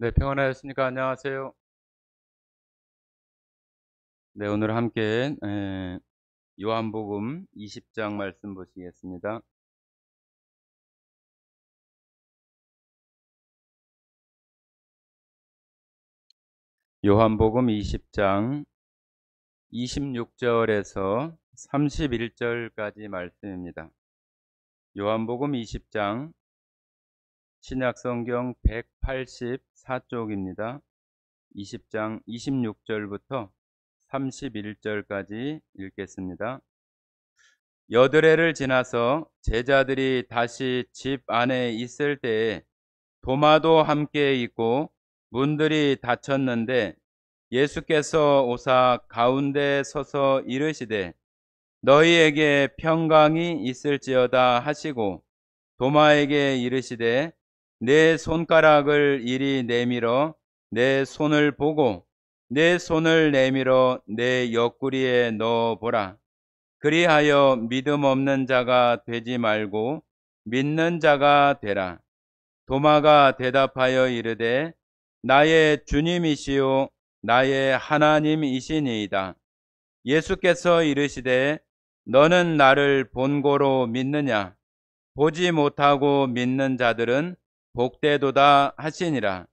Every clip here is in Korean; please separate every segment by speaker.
Speaker 1: 네, 평안하셨습니까? 안녕하세요. 네, 오늘 함께 요한복음 20장 말씀 보시겠습니다. 요한복음 20장 26절에서 31절까지 말씀입니다. 요한복음 20장 신약성경 184쪽입니다. 20장 26절부터 31절까지 읽겠습니다. 여드레를 지나서 제자들이 다시 집 안에 있을 때에 도마도 함께 있고 문들이 닫혔는데 예수께서 오사 가운데 서서 이르시되 너희에게 평강이 있을지어다 하시고 도마에게 이르시되 내 손가락을 이리 내밀어 내 손을 보고 내 손을 내밀어 내 옆구리에 넣어 보라. 그리하여 믿음 없는 자가 되지 말고 믿는 자가 되라. 도마가 대답하여 이르되 나의 주님이시요 나의 하나님이시니이다. 예수께서 이르시되 너는 나를 본고로 믿느냐? 보지 못하고 믿는 자들은 복되도다 하시니라.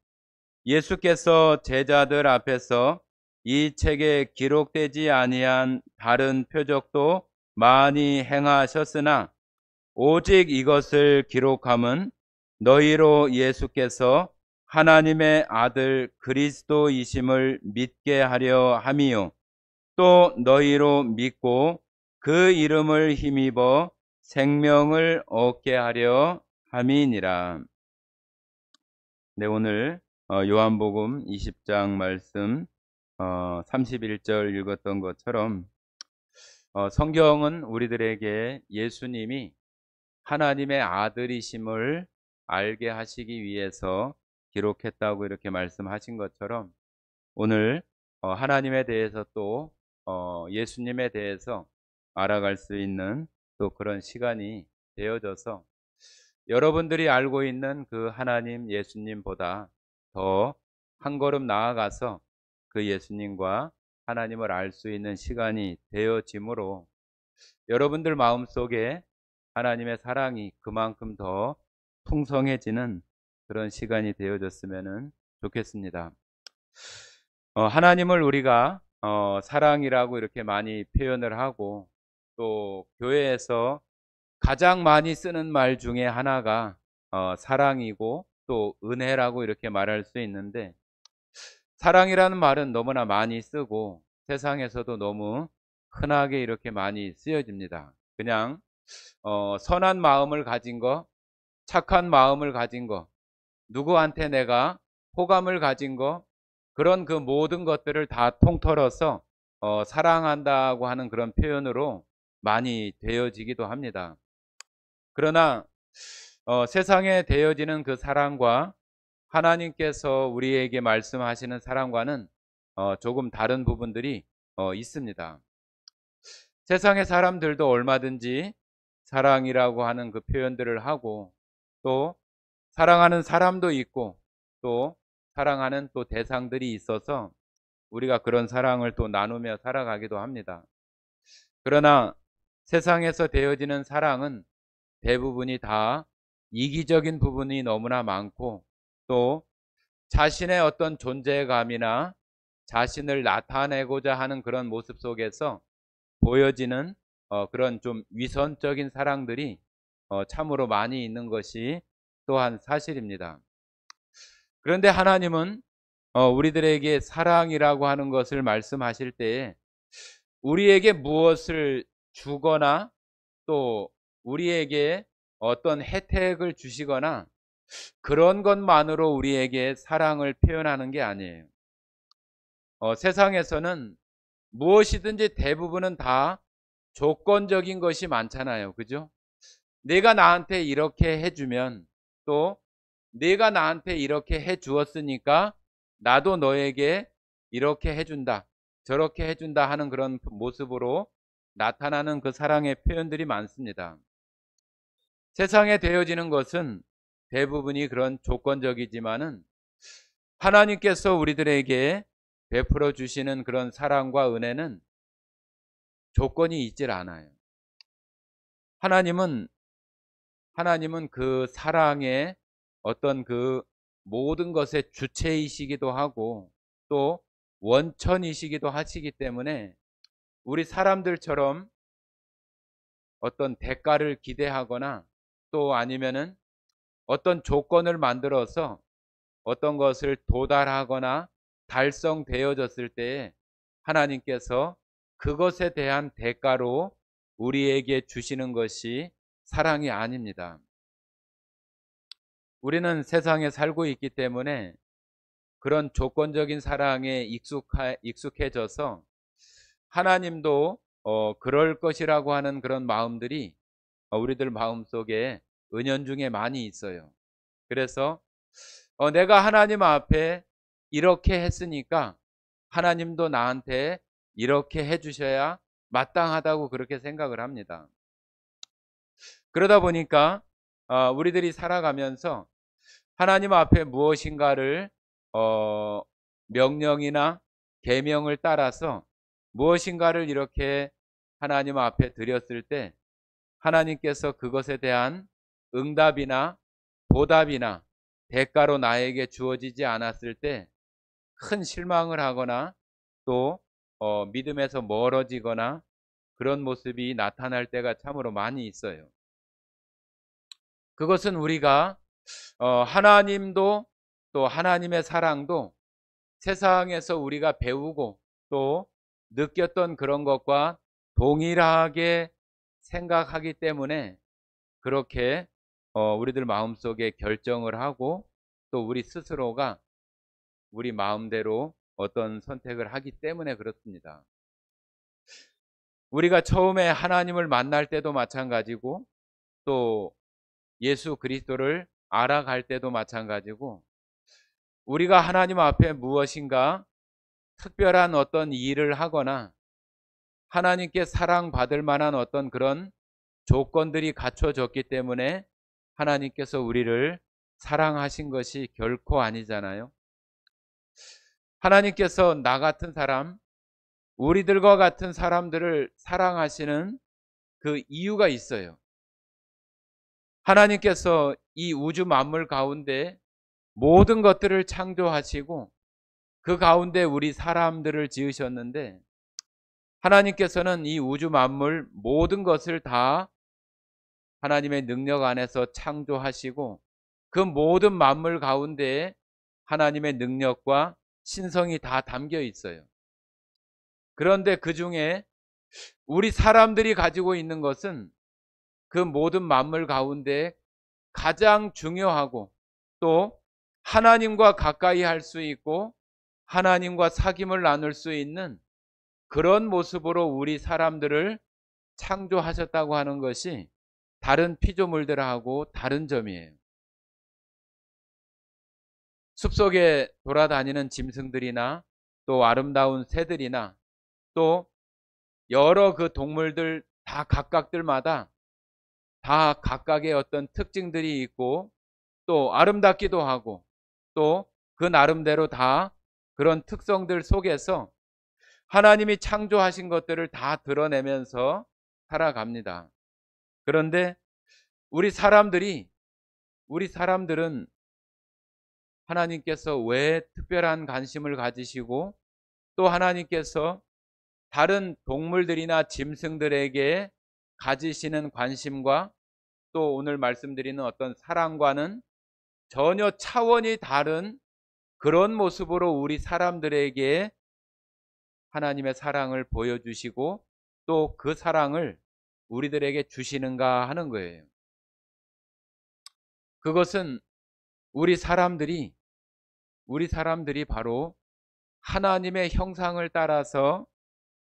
Speaker 1: 예수께서 제자들 앞에서 이 책에 기록되지 아니한 다른 표적도 많이 행하셨으나 오직 이것을 기록함은 너희로 예수께서 하나님의 아들 그리스도이심을 믿게 하려 함이요 또 너희로 믿고 그 이름을 힘입어 생명을 얻게 하려 함이니라. 네, 오늘 요한복음 20장 말씀 31절 읽었던 것처럼 성경은 우리들에게 예수님이 하나님의 아들이심을 알게 하시기 위해서 기록했다고 이렇게 말씀하신 것처럼 오늘 하나님에 대해서 또 예수님에 대해서 알아갈 수 있는 또 그런 시간이 되어져서 여러분들이 알고 있는 그 하나님 예수님보다 더 한 걸음 나아가서 그 예수님과 하나님을 알 수 있는 시간이 되어지므로 여러분들 마음속에 하나님의 사랑이 그만큼 더 풍성해지는 그런 시간이 되어졌으면 좋겠습니다. 하나님을 우리가 사랑이라고 이렇게 많이 표현을 하고 또 교회에서 가장 많이 쓰는 말 중에 하나가 사랑이고 또 은혜라고 이렇게 말할 수 있는데 사랑이라는 말은 너무나 많이 쓰고 세상에서도 너무 흔하게 이렇게 많이 쓰여집니다. 그냥 선한 마음을 가진 거, 착한 마음을 가진 거, 누구한테 내가 호감을 가진 거, 그런 그 모든 것들을 다 통틀어서 사랑한다고 하는 그런 표현으로 많이 되어지기도 합니다. 그러나 세상에 되어지는 그 사랑과 하나님께서 우리에게 말씀하시는 사랑과는 조금 다른 부분들이 있습니다. 세상의 사람들도 얼마든지 사랑이라고 하는 그 표현들을 하고 또 사랑하는 사람도 있고 또 사랑하는 또 대상들이 있어서 우리가 그런 사랑을 또 나누며 살아가기도 합니다. 그러나 세상에서 되어지는 사랑은 대부분이 다 이기적인 부분이 너무나 많고 또 자신의 어떤 존재감이나 자신을 나타내고자 하는 그런 모습 속에서 보여지는 그런 좀 위선적인 사랑들이 참으로 많이 있는 것이 또한 사실입니다. 그런데 하나님은 우리들에게 사랑이라고 하는 것을 말씀하실 때에 우리에게 무엇을 주거나 또 우리에게 어떤 혜택을 주시거나 그런 것만으로 우리에게 사랑을 표현하는 게 아니에요. 세상에서는 무엇이든지 대부분은 다 조건적인 것이 많잖아요. 그죠? 내가 나한테 이렇게 해주면 또 네가 나한테 이렇게 해 주었으니까 나도 너에게 이렇게 해준다, 저렇게 해준다 하는 그런 모습으로 나타나는 그 사랑의 표현들이 많습니다. 세상에 되어지는 것은 대부분이 그런 조건적이지만은 하나님께서 우리들에게 베풀어 주시는 그런 사랑과 은혜는 조건이 있질 않아요. 하나님은 그 사랑의 어떤 그 모든 것의 주체이시기도 하고 또 원천이시기도 하시기 때문에 우리 사람들처럼 어떤 대가를 기대하거나 또 아니면은 어떤 조건을 만들어서 어떤 것을 도달하거나 달성되어졌을 때에 하나님께서 그것에 대한 대가로 우리에게 주시는 것이 사랑이 아닙니다. 우리는 세상에 살고 있기 때문에 그런 조건적인 사랑에 익숙해져서 하나님도 그럴 것이라고 하는 그런 마음들이 우리들 마음속에 은연중에 많이 있어요. 그래서 내가 하나님 앞에 이렇게 했으니까 하나님도 나한테 이렇게 해주셔야 마땅하다고 그렇게 생각을 합니다. 그러다 보니까 우리들이 살아가면서 하나님 앞에 무엇인가를 명령이나 계명을 따라서 무엇인가를 이렇게 하나님 앞에 드렸을 때 하나님께서 그것에 대한 응답이나 보답이나 대가로 나에게 주어지지 않았을 때 큰 실망을 하거나 또 믿음에서 멀어지거나 그런 모습이 나타날 때가 참으로 많이 있어요. 그것은 우리가 하나님도 또 하나님의 사랑도 세상에서 우리가 배우고 또 느꼈던 그런 것과 동일하게 생각하기 때문에 그렇게 우리들 마음속에 결정을 하고 또 우리 스스로가 우리 마음대로 어떤 선택을 하기 때문에 그렇습니다. 우리가 처음에 하나님을 만날 때도 마찬가지고 또 예수 그리스도를 알아갈 때도 마찬가지고 우리가 하나님 앞에 무엇인가 특별한 어떤 일을 하거나 하나님께 사랑받을 만한 어떤 그런 조건들이 갖춰졌기 때문에 하나님께서 우리를 사랑하신 것이 결코 아니잖아요. 하나님께서 나 같은 사람, 우리들과 같은 사람들을 사랑하시는 그 이유가 있어요. 하나님께서 이 우주 만물 가운데 모든 것들을 창조하시고 그 가운데 우리 사람들을 지으셨는데 하나님께서는 이 우주 만물 모든 것을 다 하나님의 능력 안에서 창조하시고 그 모든 만물 가운데에 하나님의 능력과 신성이 다 담겨 있어요. 그런데 그 중에 우리 사람들이 가지고 있는 것은 그 모든 만물 가운데 가장 중요하고 또 하나님과 가까이 할 수 있고 하나님과 사귐을 나눌 수 있는 그런 모습으로 우리 사람들을 창조하셨다고 하는 것이 다른 피조물들하고 다른 점이에요. 숲속에 돌아다니는 짐승들이나 또 아름다운 새들이나 또 여러 그 동물들 다 각각들마다 다 각각의 어떤 특징들이 있고 또 아름답기도 하고 또 그 나름대로 다 그런 특성들 속에서 하나님이 창조하신 것들을 다 드러내면서 살아갑니다. 그런데 우리 사람들은 하나님께서 왜 특별한 관심을 가지시고 또 하나님께서 다른 동물들이나 짐승들에게 가지시는 관심과 또 오늘 말씀드리는 어떤 사랑과는 전혀 차원이 다른 그런 모습으로 우리 사람들에게 하나님의 사랑을 보여주시고 또 그 사랑을 우리들에게 주시는가 하는 거예요. 그것은 우리 사람들이 바로 하나님의 형상을 따라서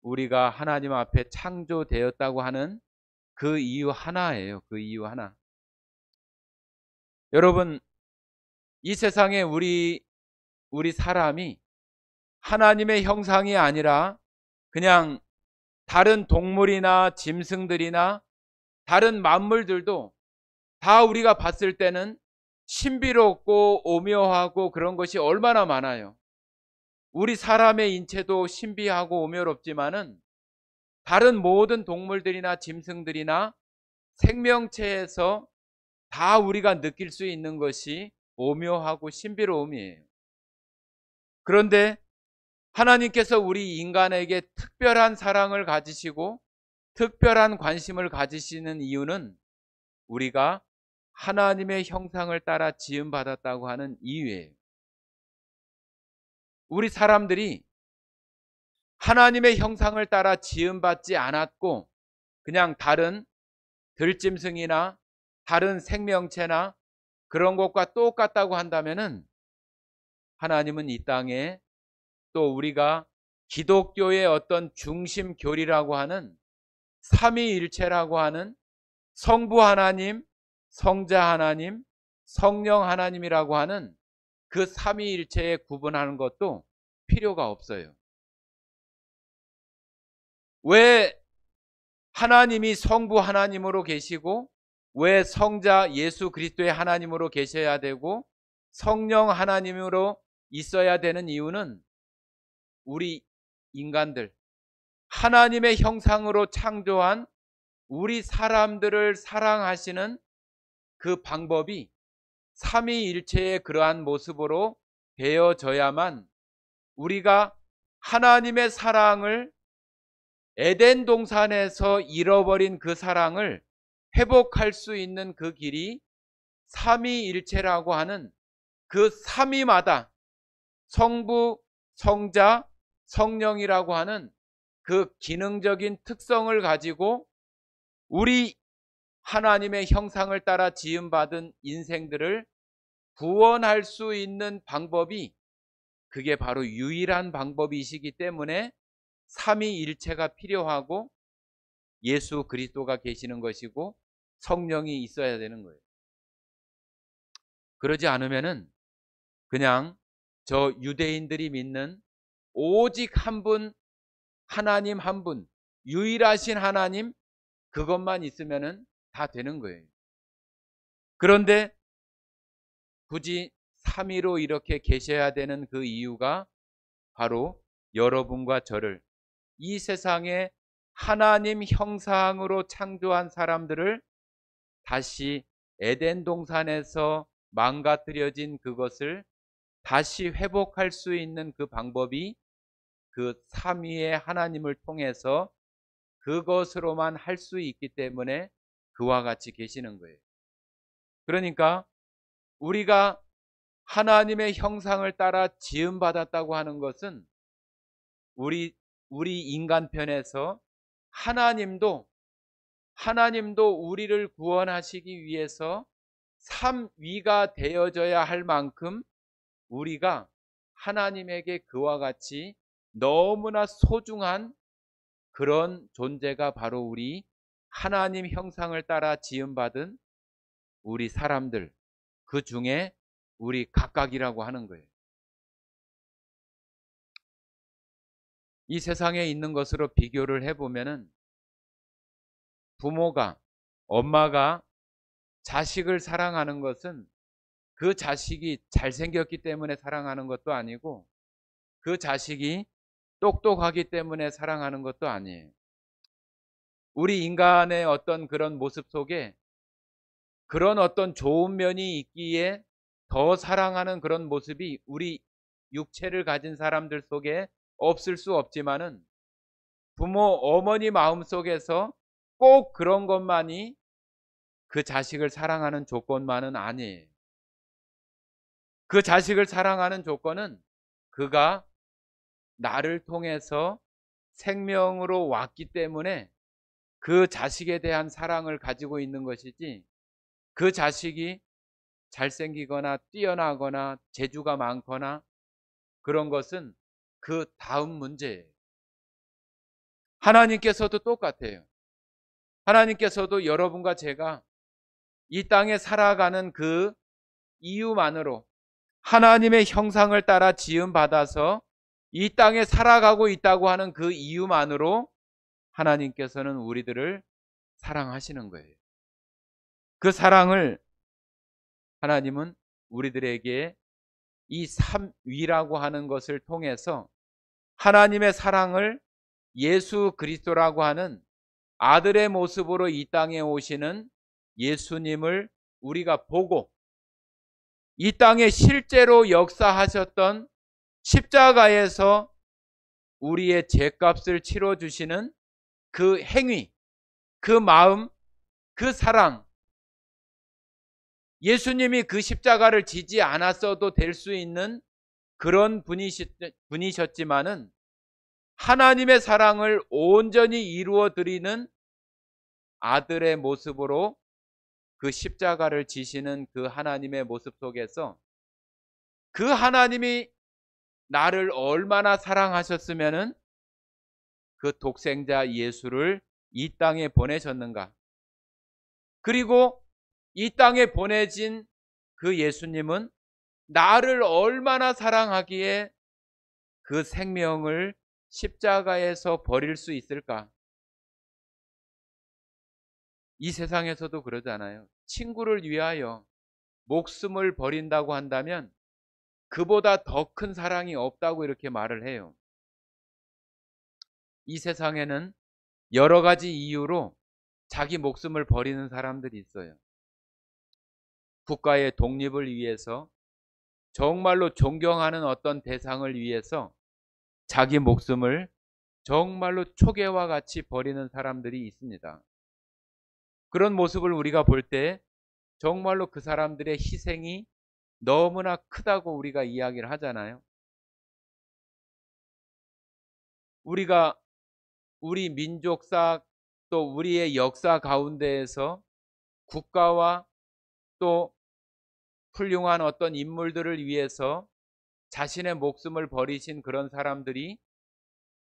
Speaker 1: 우리가 하나님 앞에 창조되었다고 하는 그 이유 하나예요. 그 이유 하나. 여러분, 이 세상에 우리 사람이 하나님의 형상이 아니라 그냥 다른 동물이나 짐승들이나 다른 만물들도 다 우리가 봤을 때는 신비롭고 오묘하고 그런 것이 얼마나 많아요. 우리 사람의 인체도 신비하고 오묘롭지만은 다른 모든 동물들이나 짐승들이나 생명체에서 다 우리가 느낄 수 있는 것이 오묘하고 신비로움이에요. 그런데 하나님께서 우리 인간에게 특별한 사랑을 가지시고 특별한 관심을 가지시는 이유는 우리가 하나님의 형상을 따라 지음받았다고 하는 이유예요. 우리 사람들이 하나님의 형상을 따라 지음받지 않았고 그냥 다른 들짐승이나 다른 생명체나 그런 것과 똑같다고 한다면은 하나님은 이 땅에 또 우리가 기독교의 어떤 중심 교리라고 하는 삼위일체라고 하는 성부 하나님, 성자 하나님, 성령 하나님이라고 하는 그 삼위일체에 구분하는 것도 필요가 없어요. 왜 하나님이 성부 하나님으로 계시고 왜 성자 예수 그리스도의 하나님으로 계셔야 되고 성령 하나님으로 있어야 되는 이유는 우리 인간들 하나님의 형상으로 창조한 우리 사람들을 사랑하시는 그 방법이 삼위일체의 그러한 모습으로 되어져야만 우리가 하나님의 사랑을 에덴 동산에서 잃어버린 그 사랑을 회복할 수 있는 그 길이 삼위일체라고 하는 그 삼위마다 성부, 성자, 성령이라고 하는 그 기능적인 특성을 가지고 우리 하나님의 형상을 따라 지음받은 인생들을 구원할 수 있는 방법이 그게 바로 유일한 방법이시기 때문에 삼위일체가 필요하고 예수 그리스도가 계시는 것이고 성령이 있어야 되는 거예요. 그러지 않으면은 그냥 저 유대인들이 믿는 오직 한 분, 하나님 한 분, 유일하신 하나님 그것만 있으면은 다 되는 거예요. 그런데 굳이 삼위로 이렇게 계셔야 되는 그 이유가 바로 여러분과 저를 이 세상에 하나님 형상으로 창조한 사람들을 다시 에덴 동산에서 망가뜨려진 그것을 다시 회복할 수 있는 그 방법이 그 삼위의 하나님을 통해서 그것으로만 할 수 있기 때문에 그와 같이 계시는 거예요. 그러니까 우리가 하나님의 형상을 따라 지음받았다고 하는 것은 우리 인간편에서 하나님도 우리를 구원하시기 위해서 삼위가 되어져야 할 만큼 우리가 하나님에게 그와 같이 너무나 소중한 그런 존재가 바로 우리 하나님 형상을 따라 지음받은 우리 사람들 그 중에 우리 각각이라고 하는 거예요. 이 세상에 있는 것으로 비교를 해보면은 부모가 엄마가 자식을 사랑하는 것은 그 자식이 잘생겼기 때문에 사랑하는 것도 아니고 그 자식이 똑똑하기 때문에 사랑하는 것도 아니에요. 우리 인간의 어떤 그런 모습 속에 그런 어떤 좋은 면이 있기에 더 사랑하는 그런 모습이 우리 육체를 가진 사람들 속에 없을 수 없지만은 부모 어머니 마음속에서 꼭 그런 것만이 그 자식을 사랑하는 조건만은 아니에요. 그 자식을 사랑하는 조건은 그가 나를 통해서 생명으로 왔기 때문에 그 자식에 대한 사랑을 가지고 있는 것이지 그 자식이 잘생기거나 뛰어나거나 재주가 많거나 그런 것은 그 다음 문제예요. 하나님께서도 똑같아요. 하나님께서도 여러분과 제가 이 땅에 살아가는 그 이유만으로 하나님의 형상을 따라 지음받아서 이 땅에 살아가고 있다고 하는 그 이유만으로 하나님께서는 우리들을 사랑하시는 거예요. 그 사랑을 하나님은 우리들에게 이 삼위라고 하는 것을 통해서 하나님의 사랑을 예수 그리스도라고 하는 아들의 모습으로 이 땅에 오시는 예수님을 우리가 보고 이 땅에 실제로 역사하셨던 십자가에서 우리의 죄값을 치러주시는 그 행위, 그 마음, 그 사랑, 예수님이 그 십자가를 지지 않았어도 될 수 있는 그런 분이셨지만은 하나님의 사랑을 온전히 이루어 드리는 아들의 모습으로 그 십자가를 지시는 그 하나님의 모습 속에서 그 하나님이 나를 얼마나 사랑하셨으면은 그 독생자 예수를 이 땅에 보내셨는가. 그리고 이 땅에 보내진 그 예수님은 나를 얼마나 사랑하기에 그 생명을 십자가에서 버릴 수 있을까? 이 세상에서도 그러잖아요. 친구를 위하여 목숨을 버린다고 한다면 그보다 더 큰 사랑이 없다고 이렇게 말을 해요. 이 세상에는 여러 가지 이유로 자기 목숨을 버리는 사람들이 있어요. 국가의 독립을 위해서, 정말로 존경하는 어떤 대상을 위해서 자기 목숨을 정말로 초계와 같이 버리는 사람들이 있습니다. 그런 모습을 우리가 볼 때 정말로 그 사람들의 희생이 너무나 크다고 우리가 이야기를 하잖아요. 우리가 우리 민족사 또 우리의 역사 가운데에서 국가와 또 훌륭한 어떤 인물들을 위해서 자신의 목숨을 버리신 그런 사람들이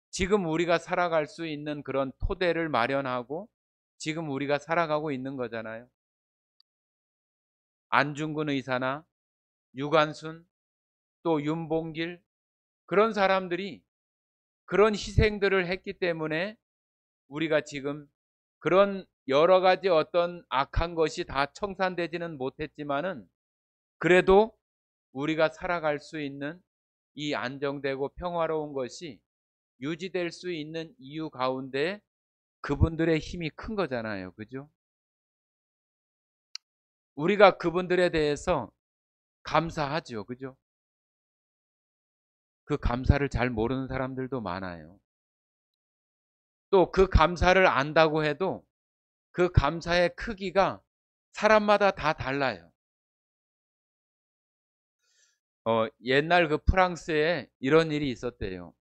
Speaker 1: 지금 우리가 살아갈 수 있는 그런 토대를 마련하고 지금 우리가 살아가고 있는 거잖아요. 안중근 의사나 유관순 또 윤봉길, 그런 사람들이 그런 희생들을 했기 때문에 우리가 지금 그런 여러 가지 어떤 악한 것이 다 청산되지는 못했지만은 그래도 우리가 살아갈 수 있는 이 안정되고 평화로운 것이 유지될 수 있는 이유 가운데 그분들의 힘이 큰 거잖아요. 그죠? 우리가 그분들에 대해서 감사하죠. 그죠? 그 감사를 잘 모르는 사람들도 많아요. 또 그 감사를 안다고 해도 그 감사의 크기가 사람마다 다 달라요. 옛날 그 프랑스에 이런 일이 있었대요.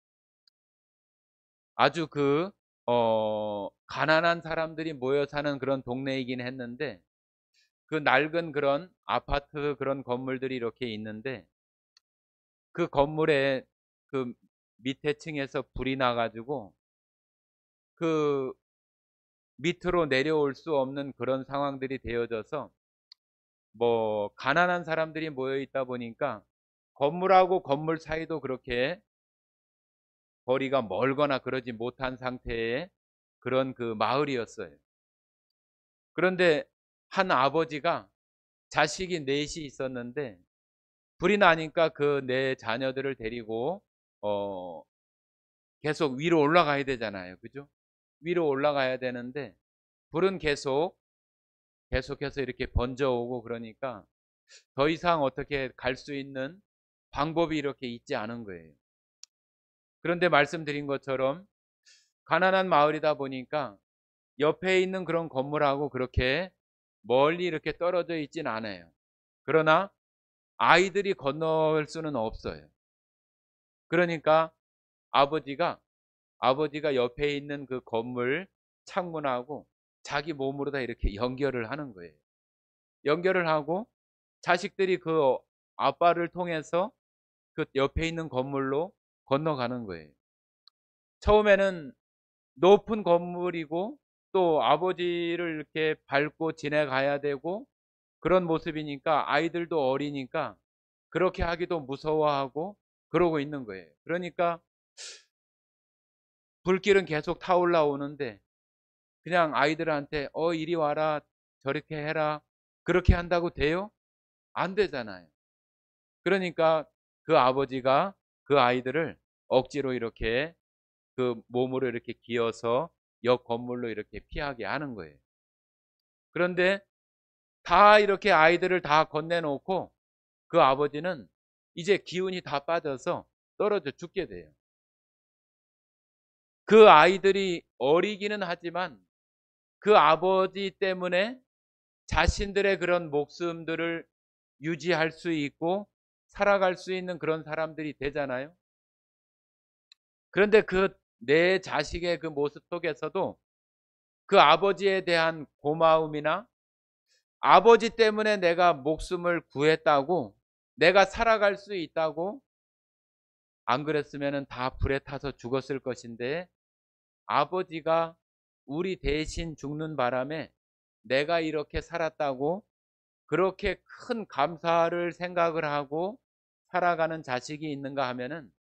Speaker 1: 아주 가난한 사람들이 모여 사는 그런 동네이긴 했는데 그 낡은 그런 아파트 그런 건물들이 이렇게 있는데 그 건물에 그 밑에 층에서 불이 나가지고 그 밑으로 내려올 수 없는 그런 상황들이 되어져서 뭐 가난한 사람들이 모여 있다 보니까 건물하고 건물 사이도 그렇게 거리가 멀거나 그러지 못한 상태의 그런 그 마을이었어요. 그런데 한 아버지가 자식이 넷이 있었는데 불이 나니까 그 네 자녀들을 데리고 계속 위로 올라가야 되잖아요. 그죠? 위로 올라가야 되는데 불은 계속해서 이렇게 번져오고 그러니까 더 이상 어떻게 갈 수 있는 방법이 이렇게 있지 않은 거예요. 그런데 말씀드린 것처럼 가난한 마을이다 보니까 옆에 있는 그런 건물하고 그렇게 멀리 이렇게 떨어져 있진 않아요. 그러나 아이들이 건널 수는 없어요. 그러니까 아버지가 옆에 있는 그 건물 창문하고 자기 몸으로 다 이렇게 연결을 하는 거예요. 연결을 하고 자식들이 그 아빠를 통해서 그 옆에 있는 건물로 건너가는 거예요. 처음에는 높은 건물이고 또 아버지를 이렇게 밟고 지나가야 되고 그런 모습이니까 아이들도 어리니까 그렇게 하기도 무서워하고 그러고 있는 거예요. 그러니까 불길은 계속 타올라 오는데 그냥 아이들한테 이리 와라 저렇게 해라 그렇게 한다고 돼요? 안 되잖아요. 그러니까 그 아버지가 그 아이들을 억지로 이렇게 그 몸으로 이렇게 기어서 옆 건물로 이렇게 피하게 하는 거예요. 그런데 다 이렇게 아이들을 다 건네놓고 그 아버지는 이제 기운이 다 빠져서 떨어져 죽게 돼요. 그 아이들이 어리기는 하지만 그 아버지 때문에 자신들의 그런 목숨들을 유지할 수 있고 살아갈 수 있는 그런 사람들이 되잖아요. 그런데 그 내 자식의 그 모습 속에서도 그 아버지에 대한 고마움이나 아버지 때문에 내가 목숨을 구했다고, 내가 살아갈 수 있다고, 안 그랬으면 다 불에 타서 죽었을 것인데 아버지가 우리 대신 죽는 바람에 내가 이렇게 살았다고 그렇게 큰 감사를 생각을 하고 살아가는 자식이 있는가 하면은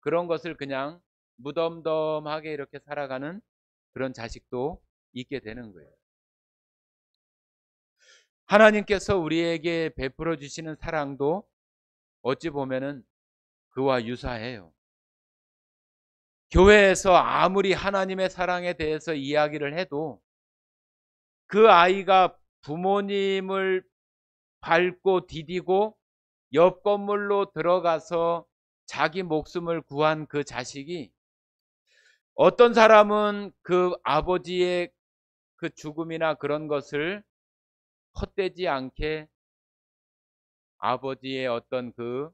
Speaker 1: 그런 것을 그냥 무덤덤하게 이렇게 살아가는 그런 자식도 있게 되는 거예요. 하나님께서 우리에게 베풀어 주시는 사랑도 어찌 보면은 그와 유사해요. 교회에서 아무리 하나님의 사랑에 대해서 이야기를 해도 그 아이가 부모님을 밟고 디디고 옆 건물로 들어가서 자기 목숨을 구한 그 자식이, 어떤 사람은 그 아버지의 그 죽음이나 그런 것을 헛되지 않게 아버지의 어떤 그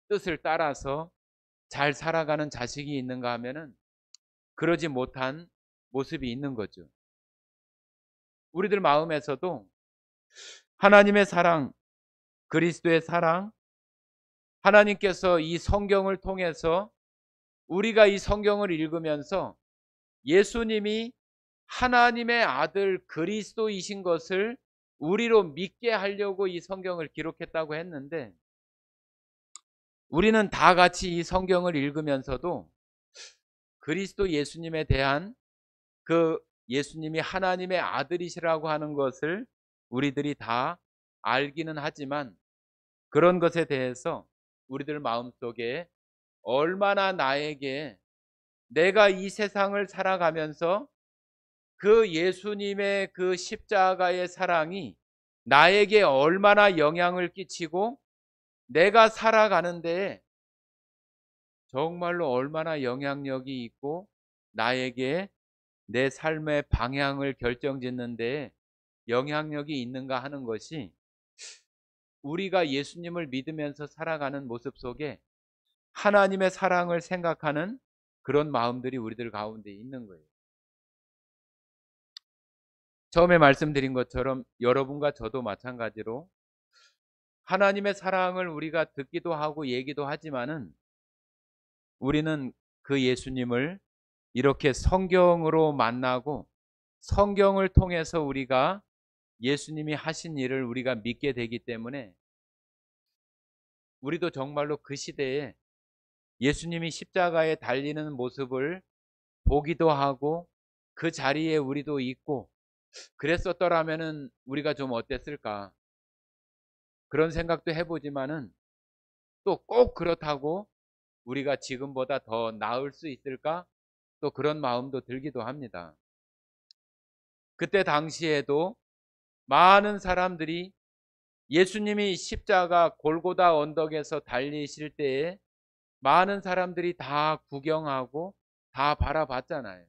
Speaker 1: 뜻을 따라서 잘 살아가는 자식이 있는가 하면은 그러지 못한 모습이 있는 거죠. 우리들 마음에서도 하나님의 사랑, 그리스도의 사랑, 하나님께서 이 성경을 통해서 우리가 이 성경을 읽으면서 예수님이 하나님의 아들 그리스도이신 것을 우리로 믿게 하려고 이 성경을 기록했다고 했는데, 우리는 다 같이 이 성경을 읽으면서도 그리스도 예수님에 대한 그 예수님이 하나님의 아들이시라고 하는 것을 우리들이 다 알기는 하지만 그런 것에 대해서 우리들 마음속에 얼마나 나에게, 내가 이 세상을 살아가면서 그 예수님의 그 십자가의 사랑이 나에게 얼마나 영향을 끼치고 내가 살아가는 데에 정말로 얼마나 영향력이 있고 나에게 내 삶의 방향을 결정짓는 데에 영향력이 있는가 하는 것이 우리가 예수님을 믿으면서 살아가는 모습 속에 하나님의 사랑을 생각하는 그런 마음들이 우리들 가운데 있는 거예요. 처음에 말씀드린 것처럼 여러분과 저도 마찬가지로 하나님의 사랑을 우리가 듣기도 하고 얘기도 하지만은 우리는 그 예수님을 이렇게 성경으로 만나고 성경을 통해서 우리가 예수님이 하신 일을 우리가 믿게 되기 때문에 우리도 정말로 그 시대에 예수님이 십자가에 달리는 모습을 보기도 하고 그 자리에 우리도 있고 그랬었더라면은 우리가 좀 어땠을까 그런 생각도 해보지만은 또 꼭 그렇다고 우리가 지금보다 더 나을 수 있을까 또 그런 마음도 들기도 합니다. 그때 당시에도 많은 사람들이 예수님이 십자가 골고다 언덕에서 달리실 때에 많은 사람들이 다 구경하고 다 바라봤잖아요.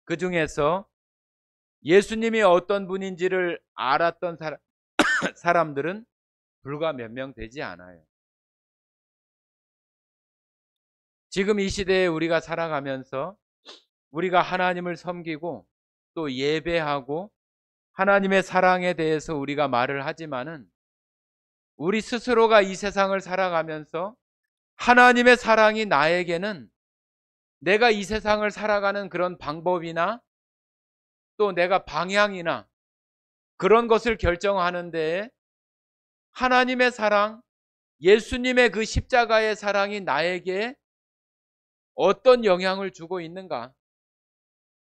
Speaker 1: 그 중에서 예수님이 어떤 분인지를 알았던 사람들은 불과 몇 명 되지 않아요. 지금 이 시대에 우리가 살아가면서 우리가 하나님을 섬기고 또 예배하고 하나님의 사랑에 대해서 우리가 말을 하지만은 우리 스스로가 이 세상을 살아가면서 하나님의 사랑이 나에게는 내가 이 세상을 살아가는 그런 방법이나 또 내가 방향이나 그런 것을 결정하는데 하나님의 사랑, 예수님의 그 십자가의 사랑이 나에게 어떤 영향을 주고 있는가?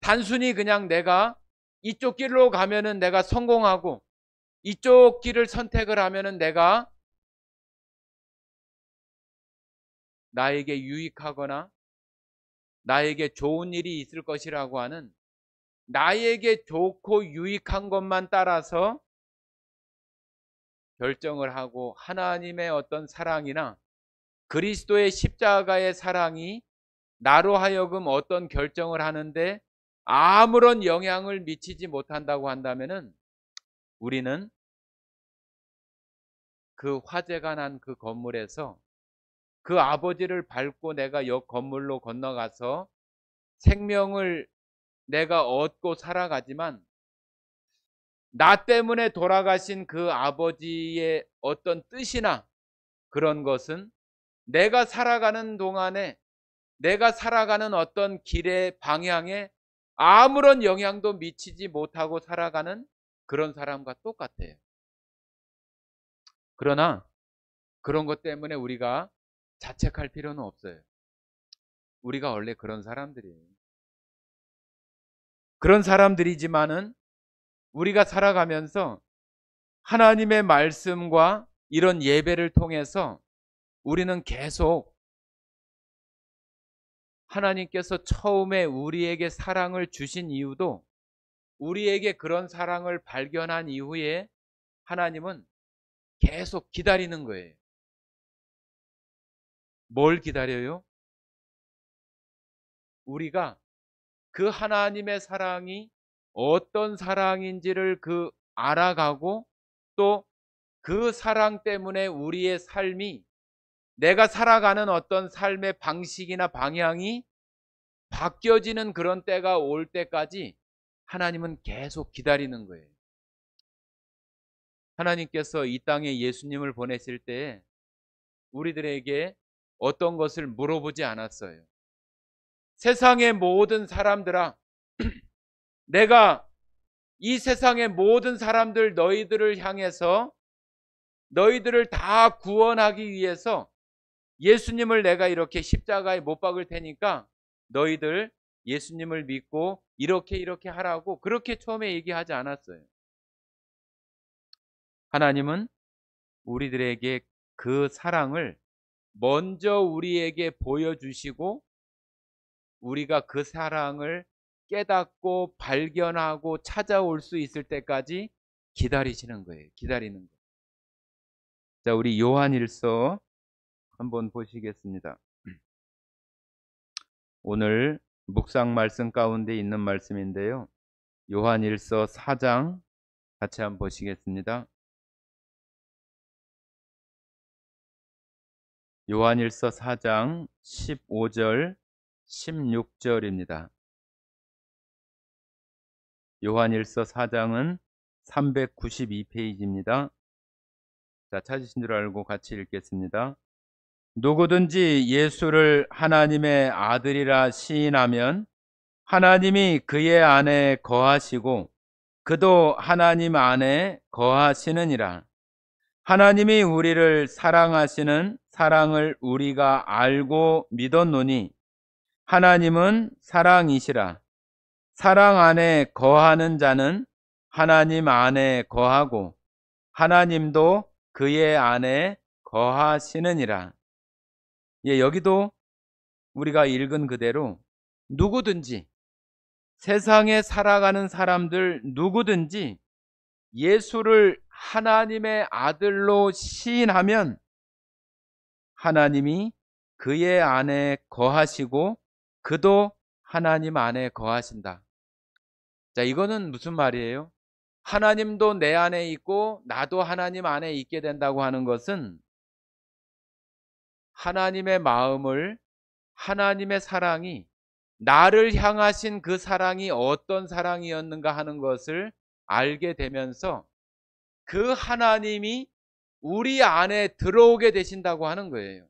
Speaker 1: 단순히 그냥 내가 이쪽 길로 가면은 내가 성공하고 이쪽 길을 선택을 하면은 내가 나에게 유익하거나 나에게 좋은 일이 있을 것이라고 하는 나에게 좋고 유익한 것만 따라서 결정을 하고 하나님의 어떤 사랑이나 그리스도의 십자가의 사랑이 나로 하여금 어떤 결정을 하는데 아무런 영향을 미치지 못한다고 한다면은 우리는 그 화재가 난 그 건물에서 그 아버지를 밟고 내가 옆 건물로 건너가서 생명을 내가 얻고 살아가지만 나 때문에 돌아가신 그 아버지의 어떤 뜻이나 그런 것은 내가 살아가는 동안에 내가 살아가는 어떤 길의 방향에 아무런 영향도 미치지 못하고 살아가는 그런 사람과 똑같아요. 그러나 그런 것 때문에 우리가 자책할 필요는 없어요. 우리가 원래 그런 사람들이에요. 그런 사람들이지만은 우리가 살아가면서 하나님의 말씀과 이런 예배를 통해서 우리는 계속 하나님께서 처음에 우리에게 사랑을 주신 이유도 우리에게 그런 사랑을 발견한 이후에 하나님은 계속 기다리는 거예요. 뭘 기다려요? 우리가 그 하나님의 사랑이 어떤 사랑인지를 알아가고 또 그 사랑 때문에 우리의 삶이 내가 살아가는 어떤 삶의 방식이나 방향이 바뀌어지는 그런 때가 올 때까지 하나님은 계속 기다리는 거예요. 하나님께서 이 땅에 예수님을 보내실 때에 우리들에게 어떤 것을 물어보지 않았어요. 세상의 모든 사람들아, 내가 이 세상의 모든 사람들 너희들을 향해서 너희들을 다 구원하기 위해서 예수님을 내가 이렇게 십자가에 못 박을 테니까 너희들 예수님을 믿고 이렇게 하라고 그렇게 처음에 얘기하지 않았어요. 하나님은 우리들에게 그 사랑을 먼저 우리에게 보여주시고 우리가 그 사랑을 깨닫고 발견하고 찾아올 수 있을 때까지 기다리시는 거예요. 기다리는 거예요. 자, 우리 요한일서 한번 보시겠습니다. 오늘 묵상 말씀 가운데 있는 말씀인데요. 요한일서 4장 같이 한번 보시겠습니다. 요한일서 4장 15절 16절입니다. 요한일서 4장은 392페이지입니다. 자, 찾으신 줄 알고 같이 읽겠습니다. 누구든지 예수를 하나님의 아들이라 시인하면 하나님이 그의 안에 거하시고 그도 하나님 안에 거하시느니라. 하나님이 우리를 사랑하시는 사랑을 우리가 알고 믿었노니 하나님은 사랑이시라. 사랑 안에 거하는 자는 하나님 안에 거하고 하나님도 그의 안에 거하시느니라. 예, 여기도 우리가 읽은 그대로 누구든지 세상에 살아가는 사람들 누구든지 예수를 하나님의 아들로 시인하면 하나님이 그의 안에 거하시고 그도 하나님 안에 거하신다. 자, 이거는 무슨 말이에요? 하나님도 내 안에 있고 나도 하나님 안에 있게 된다고 하는 것은 하나님의 마음을 하나님의 사랑이 나를 향하신 그 사랑이 어떤 사랑이었는가 하는 것을 알게 되면서 그 하나님이 우리 안에 들어오게 되신다고 하는 거예요.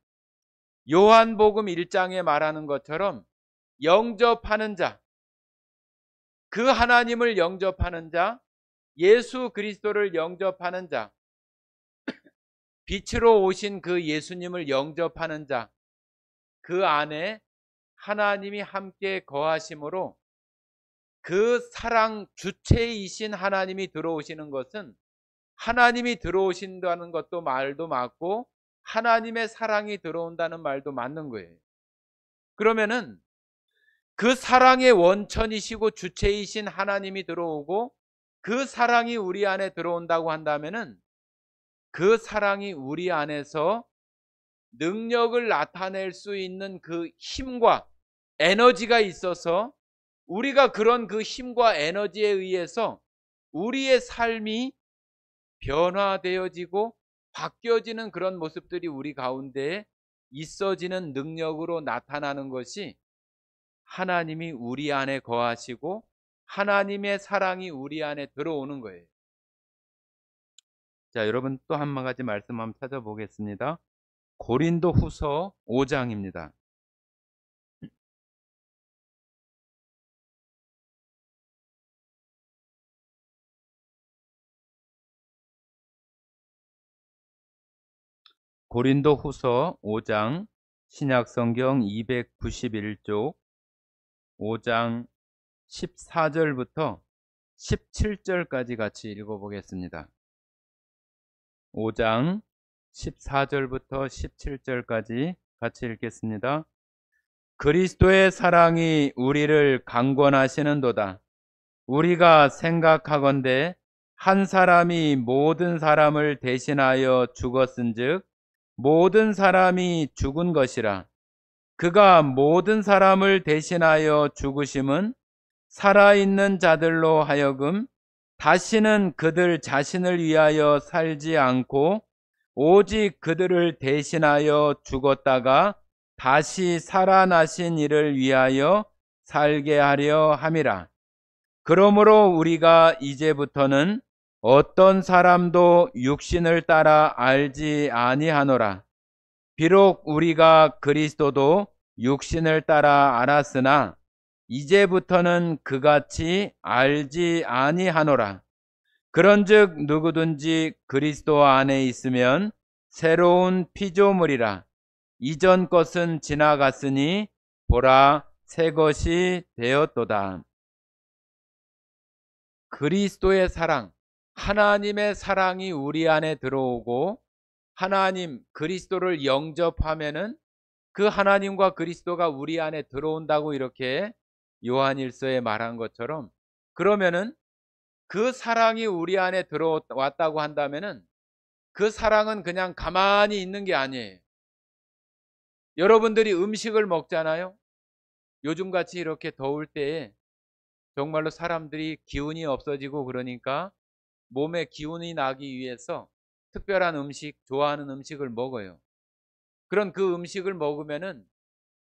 Speaker 1: 요한복음 1장에 말하는 것처럼 영접하는 자, 그 하나님을 영접하는 자, 예수 그리스도를 영접하는 자, 빛으로 오신 그 예수님을 영접하는 자, 그 안에 하나님이 함께 거하심으로 그 사랑 주체이신 하나님이 들어오시는 것은 하나님이 들어오신다는 것도 말도 맞고 하나님의 사랑이 들어온다는 말도 맞는 거예요. 그러면은 그 사랑의 원천이시고 주체이신 하나님이 들어오고 그 사랑이 우리 안에 들어온다고 한다면은 그 사랑이 우리 안에서 능력을 나타낼 수 있는 그 힘과 에너지가 있어서 우리가 그런 그 힘과 에너지에 의해서 우리의 삶이 변화되어지고 바뀌어지는 그런 모습들이 우리 가운데 있어지는 능력으로 나타나는 것이 하나님이 우리 안에 거하시고 하나님의 사랑이 우리 안에 들어오는 거예요. 자, 여러분 또 한 가지 말씀 한번 찾아보겠습니다. 고린도 후서 5장입니다. 고린도 후서 5장 신약성경 291쪽 5장 14절부터 17절까지 같이 읽어보겠습니다. 5장 14절부터 17절까지 같이 읽겠습니다. 그리스도의 사랑이 우리를 강권하시는도다. 우리가 생각하건대 한 사람이 모든 사람을 대신하여 죽었은즉 모든 사람이 죽은 것이라. 그가 모든 사람을 대신하여 죽으심은 살아있는 자들로 하여금 다시는 그들 자신을 위하여 살지 않고 오직 그들을 대신하여 죽었다가 다시 살아나신 이를 위하여 살게 하려 함이라. 그러므로 우리가 이제부터는 어떤 사람도 육신을 따라 알지 아니하노라. 비록 우리가 그리스도도 육신을 따라 알았으나 이제부터는 그같이 알지 아니하노라. 그런즉 누구든지 그리스도 안에 있으면 새로운 피조물이라. 이전 것은 지나갔으니 보라 새 것이 되었도다. 그리스도의 사랑, 하나님의 사랑이 우리 안에 들어오고 하나님 그리스도를 영접하면은 그 하나님과 그리스도가 우리 안에 들어온다고 이렇게 요한일서에 말한 것처럼, 그러면은 그 사랑이 우리 안에 들어왔다고 한다면은 그 사랑은 그냥 가만히 있는 게 아니에요. 여러분들이 음식을 먹잖아요. 요즘같이 이렇게 더울 때에 정말로 사람들이 기운이 없어지고 그러니까 몸에 기운이 나기 위해서 특별한 음식, 좋아하는 음식을 먹어요. 그런 그 음식을 먹으면은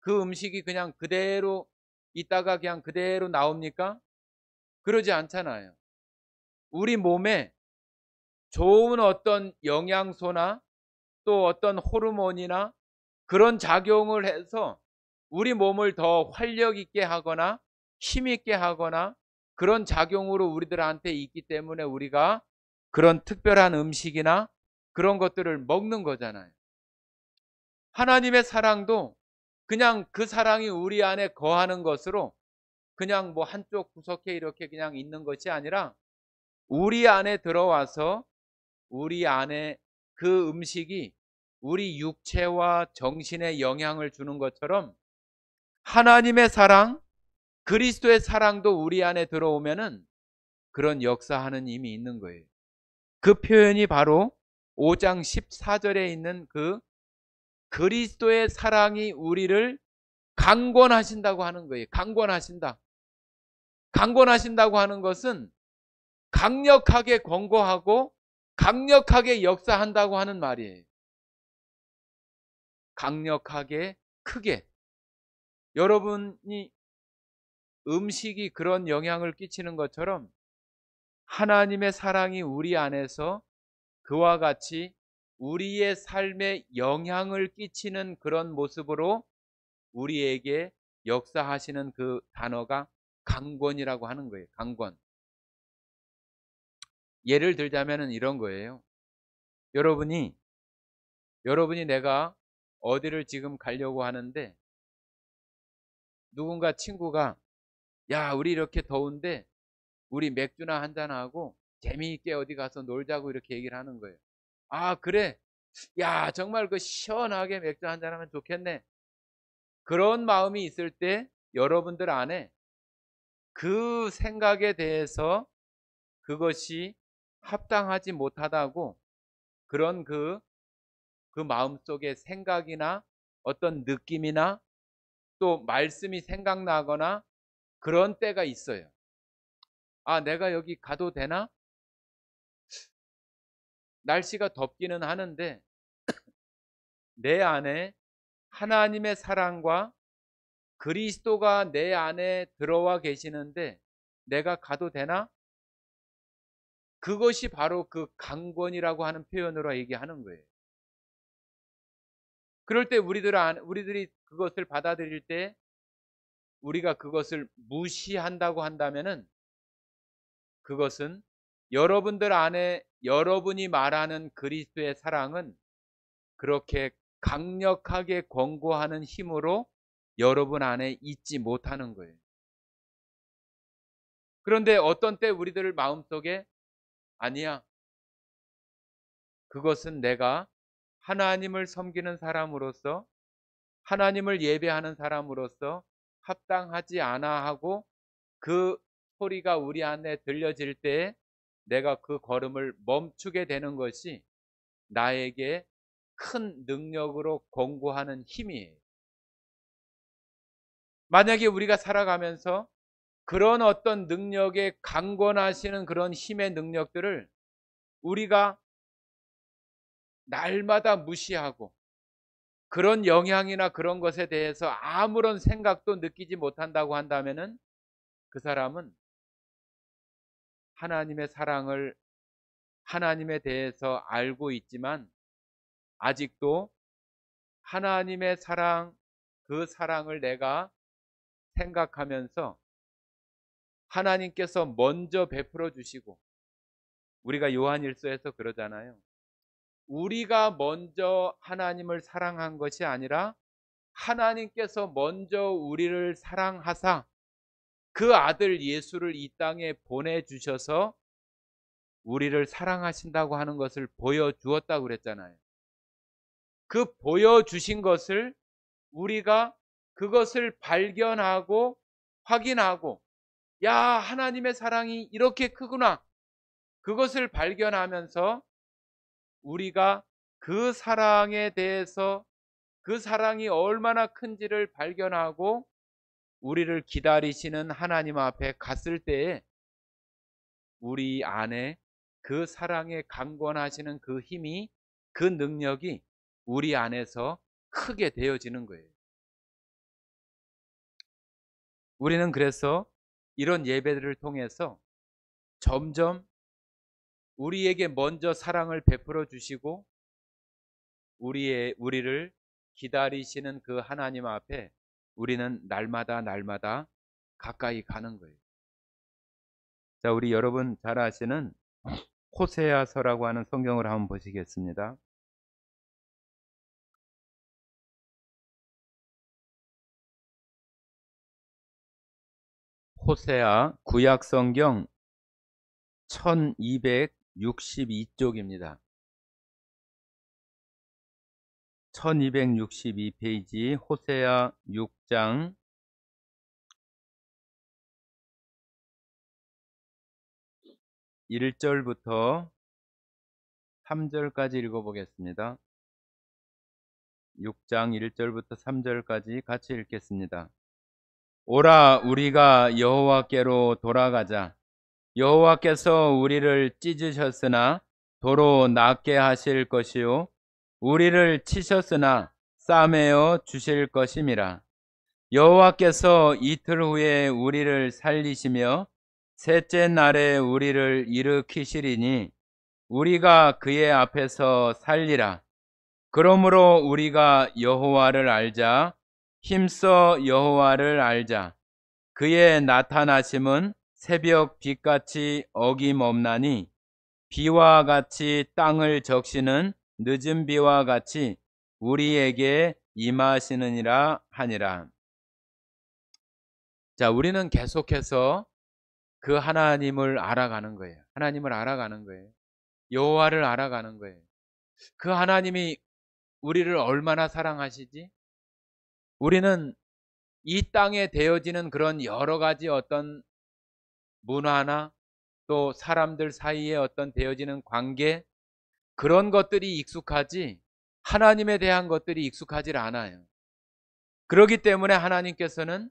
Speaker 1: 그 음식이 그냥 그대로 있다가 그냥 그대로 나옵니까? 그러지 않잖아요. 우리 몸에 좋은 어떤 영양소나 또 어떤 호르몬이나 그런 작용을 해서 우리 몸을 더 활력 있게 하거나 힘 있게 하거나 그런 작용으로 우리들한테 있기 때문에 우리가 그런 특별한 음식이나 그런 것들을 먹는 거잖아요. 하나님의 사랑도 그냥 그 사랑이 우리 안에 거하는 것으로 그냥 뭐 한쪽 구석에 이렇게 그냥 있는 것이 아니라 우리 안에 들어와서 우리 안에 그 음식이 우리 육체와 정신에 영향을 주는 것처럼 하나님의 사랑, 그리스도의 사랑도 우리 안에 들어오면은 그런 역사하는 힘이 있는 거예요. 그 표현이 바로 5장 14절에 있는 그 그리스도의 사랑이 우리를 강권하신다고 하는 거예요. 강권하신다. 강권하신다고 하는 것은 강력하게 권고하고 강력하게 역사한다고 하는 말이에요. 강력하게, 크게. 여러분이 음식이 그런 영향을 끼치는 것처럼 하나님의 사랑이 우리 안에서 그와 같이 우리의 삶에 영향을 끼치는 그런 모습으로 우리에게 역사하시는 그 단어가 강권이라고 하는 거예요. 강권. 예를 들자면 이런 거예요. 여러분이 내가 어디를 지금 가려고 하는데 누군가 친구가 야 우리 이렇게 더운데 우리 맥주나 한잔하고 재미있게 어디 가서 놀자고 이렇게 얘기를 하는 거예요. 아, 그래. 야, 정말 그 시원하게 맥주 한잔 하면 좋겠네. 그런 마음이 있을 때 여러분들 안에 그 생각에 대해서 그것이 합당하지 못하다고 그런 그 마음속에 생각이나 어떤 느낌이나 또 말씀이 생각나거나 그런 때가 있어요. 아, 내가 여기 가도 되나? 날씨가 덥기는 하는데 내 안에 하나님의 사랑과 그리스도가 내 안에 들어와 계시는데 내가 가도 되나? 그것이 바로 그 강권이라고 하는 표현으로 얘기하는 거예요. 그럴 때 우리들이 그것을 받아들일 때 우리가 그것을 무시한다고 한다면은 그것은 여러분들 안에 여러분이 말하는 그리스도의 사랑은 그렇게 강력하게 권고하는 힘으로 여러분 안에 있지 못하는 거예요. 그런데 어떤 때 우리들 마음속에 아니야. 그것은 내가 하나님을 섬기는 사람으로서 하나님을 예배하는 사람으로서 합당하지 않아 하고 그 소리가 우리 안에 들려질 때에 내가 그 걸음을 멈추게 되는 것이 나에게 큰 능력으로 권고하는 힘이에요. 만약에 우리가 살아가면서 그런 어떤 능력에 강권하시는 그런 힘의 능력들을 우리가 날마다 무시하고 그런 영향이나 그런 것에 대해서 아무런 생각도 느끼지 못한다고 한다면은 그 사람은 하나님의 사랑을 하나님에 대해서 알고 있지만 아직도 하나님의 사랑, 그 사랑을 내가 생각하면서 하나님께서 먼저 베풀어 주시고 우리가 요한일서에서 그러잖아요. 우리가 먼저 하나님을 사랑한 것이 아니라 하나님께서 먼저 우리를 사랑하사 그 아들 예수를 이 땅에 보내주셔서 우리를 사랑하신다고 하는 것을 보여주었다고 그랬잖아요. 그 보여주신 것을 우리가 그것을 발견하고 확인하고 야, 하나님의 사랑이 이렇게 크구나. 그것을 발견하면서 우리가 그 사랑에 대해서 그 사랑이 얼마나 큰지를 발견하고 우리를 기다리시는 하나님 앞에 갔을 때에 우리 안에 그 사랑에 강권하시는 그 힘이 그 능력이 우리 안에서 크게 되어지는 거예요. 우리는 그래서 이런 예배들을 통해서 점점 우리에게 먼저 사랑을 베풀어 주시고 우리를 기다리시는 그 하나님 앞에 우리는 날마다 가까이 가는 거예요. 자, 우리 여러분 잘 아시는 호세아서라고 하는 성경을 한번 보시겠습니다. 호세아 구약 성경 1262쪽입니다. 1262페이지 호세아 6장 1절부터 3절까지 읽어보겠습니다. 6장 1절부터 3절까지 같이 읽겠습니다. 오라, 우리가 여호와께로 돌아가자. 여호와께서 우리를 찢으셨으나 도로 낫게 하실 것이요 우리를 치셨으나 싸매어 주실 것임이라. 여호와께서 이틀 후에 우리를 살리시며 셋째 날에 우리를 일으키시리니 우리가 그의 앞에서 살리라. 그러므로 우리가 여호와를 알자. 힘써 여호와를 알자. 그의 나타나심은 새벽 빛같이 어김없나니 비와 같이 땅을 적시는 늦은 비와 같이 우리에게 임하시느니라 하니라. 자, 우리는 계속해서 그 하나님을 알아가는 거예요. 하나님을 알아가는 거예요. 여호와를 알아가는 거예요. 그 하나님이 우리를 얼마나 사랑하시지? 우리는 이 땅에 되어지는 그런 여러 가지 어떤 문화나 또 사람들 사이에 어떤 되어지는 관계, 그런 것들이 익숙하지 하나님에 대한 것들이 익숙하지 않아요. 그렇기 때문에 하나님께서는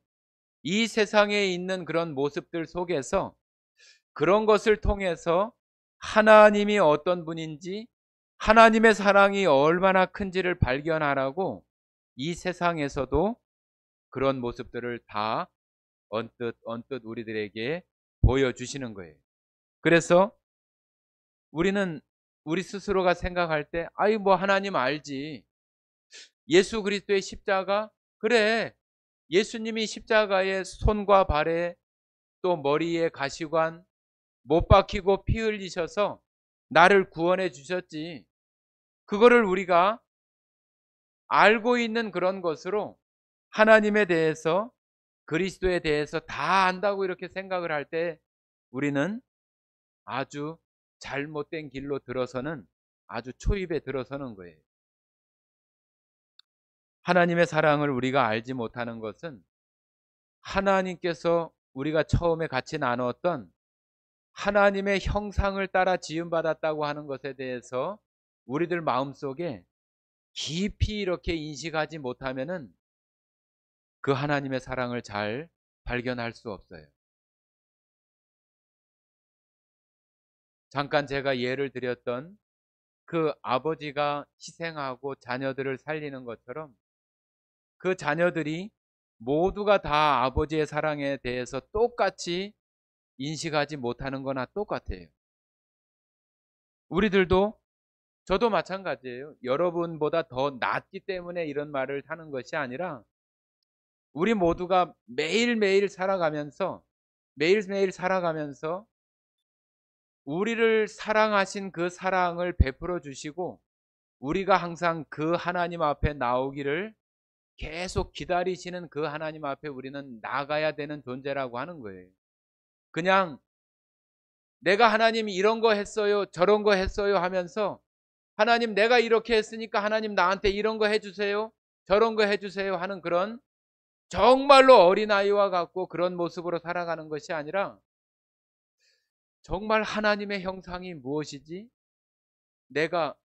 Speaker 1: 이 세상에 있는 그런 모습들 속에서 그런 것을 통해서 하나님이 어떤 분인지, 하나님의 사랑이 얼마나 큰지를 발견하라고 이 세상에서도 그런 모습들을 다 언뜻 우리들에게 보여주시는 거예요. 그래서 우리는 우리 스스로가 생각할 때, 아이 뭐 하나님 알지. 예수 그리스도의 십자가, 그래, 예수님이 십자가에 손과 발에 또 머리에 가시관 못 박히고 피 흘리셔서 나를 구원해 주셨지. 그거를 우리가 알고 있는 그런 것으로 하나님에 대해서, 그리스도에 대해서 다 안다고 이렇게 생각을 할 때 우리는 아주 잘못된 길로 들어서는, 아주 초입에 들어서는 거예요. 하나님의 사랑을 우리가 알지 못하는 것은 하나님께서 우리가 처음에 같이 나누었던 하나님의 형상을 따라 지음받았다고 하는 것에 대해서 우리들 마음속에 깊이 이렇게 인식하지 못하면은 그 하나님의 사랑을 잘 발견할 수 없어요. 잠깐 제가 예를 드렸던 그 아버지가 희생하고 자녀들을 살리는 것처럼 그 자녀들이 모두가 다 아버지의 사랑에 대해서 똑같이 인식하지 못하는 거나 똑같아요. 우리들도, 저도 마찬가지예요. 여러분보다 더 낫기 때문에 이런 말을 하는 것이 아니라 우리 모두가 매일매일 살아가면서 우리를 사랑하신 그 사랑을 베풀어 주시고 우리가 항상 그 하나님 앞에 나오기를 계속 기다리시는 그 하나님 앞에 우리는 나가야 되는 존재라고 하는 거예요. 그냥 내가 하나님 이런 거 했어요, 저런 거 했어요 하면서 하나님 내가 이렇게 했으니까 하나님 나한테 이런 거 해주세요, 저런 거 해주세요 하는 그런 정말로 어린아이와 같고 그런 모습으로 살아가는 것이 아니라 정말 하나님의 형상이 무엇이지? 내가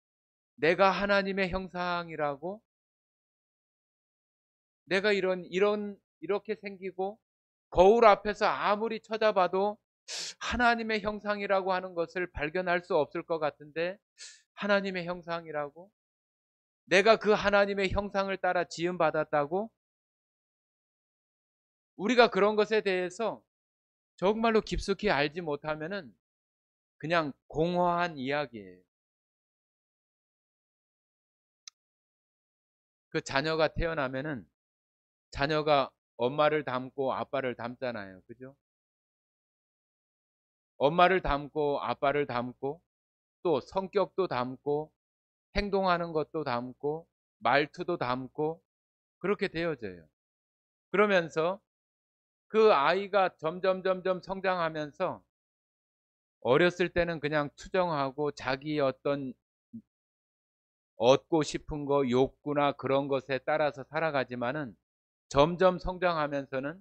Speaker 1: 하나님의 형상이라고, 내가 이렇게 생기고 거울 앞에서 아무리 쳐다봐도 하나님의 형상이라고 하는 것을 발견할 수 없을 것 같은데, 하나님의 형상이라고? 내가 그 하나님의 형상을 따라 지음받았다고? 우리가 그런 것에 대해서 정말로 깊숙이 알지 못하면은 그냥 공허한 이야기예요. 그 자녀가 태어나면은 자녀가 엄마를 닮고 아빠를 닮잖아요. 그죠? 엄마를 닮고 아빠를 닮고 또 성격도 닮고 행동하는 것도 닮고 말투도 닮고 그렇게 되어져요. 그러면서 그 아이가 점점 성장하면서 어렸을 때는 그냥 투정하고 자기 어떤 얻고 싶은 거, 욕구나 그런 것에 따라서 살아가지만은 점점 성장하면서는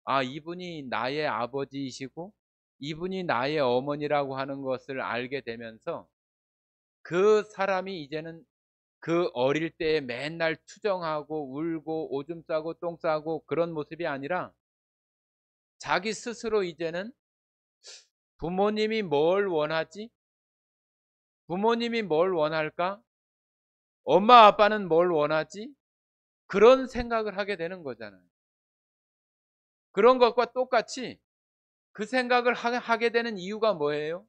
Speaker 1: 아, 이분이 나의 아버지이시고 이분이 나의 어머니라고 하는 것을 알게 되면서 그 사람이 이제는 그 어릴 때 맨날 투정하고 울고 오줌 싸고 똥 싸고 그런 모습이 아니라 자기 스스로 이제는 부모님이 뭘 원하지? 부모님이 뭘 원할까? 엄마 아빠는 뭘 원하지? 그런 생각을 하게 되는 거잖아요. 그런 것과 똑같이 그 생각을 하게 되는 이유가 뭐예요?